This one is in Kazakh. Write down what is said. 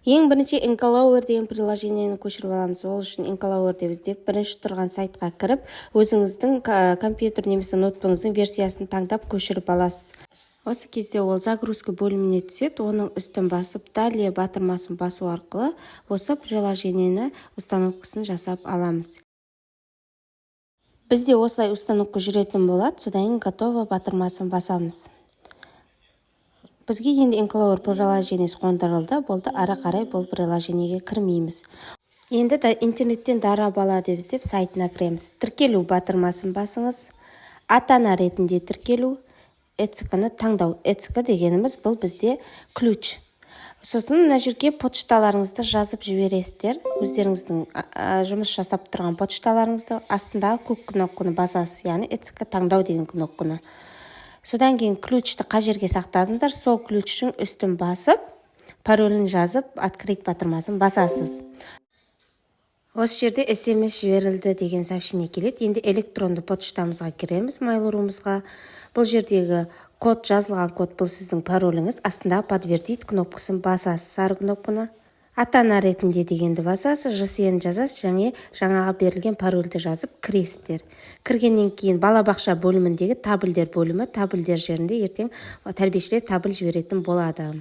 Ең бірінші Incalover деген приложениені көшіріп аламыз. Ол үшін Incalover деп іздеп, бірінші тұрған сайтқа кіріп, өзіңіздің компьютер немесе ноутбугіңіздің версиясын таңдап көшіріп аласыз. Осы кезде ол загрузка бөліміне түседі, оның үстін басып, далее батырмасын басу арқылы осы приложениені установкасын жасап аламыз. Бізде осылай установка жүретін болады, содан готово батырмасын басамыз. Бізге енді Incalover приложениесі қондырылды, болды, ары қарай бұл приложениеге кірмейміз. Енді интернеттен дара бала деп іздеп сайтына кіреміз. Тіркелу батырмасын басыңыз. Ата-ана ретінде тіркелу. ECK-ны таңдау. ECK дегеніміз бұл бізде ключ. Сосын мына жерге почталарыңызды жазып жібересіздер. Өздеріңіздің жұмыс жасап тұрған почталарыңызды астындағы көк кнопканы басасыз, яғни ECK таңдау деген кнопканы. Содан кейін ключті қай жерге сақтадыңыздар, сол ключтің үстін басып, паролін жазып, открыть батырмасын басасыз. Осы жерде SMS жіберілді деген сообщение келеді. Енді электронды почтамызға кіреміз, Mail.ru-мызға. Бұл жердегі код, жазылған код, бұл сіздің пароліңіз. Астындағы подтвердить кнопкасын басасыз, сары кнопканы. Ата-ана ретінде дегенді басасыз, ЖСН жазасыз, және жаңаға берілген парольді жазып кіресіздер. Кіргеннен кейін балабақша бөліміндегі табілдер бөлімі, табілдер жерінде ертең тәрбиешілер табыл жіберетін болады.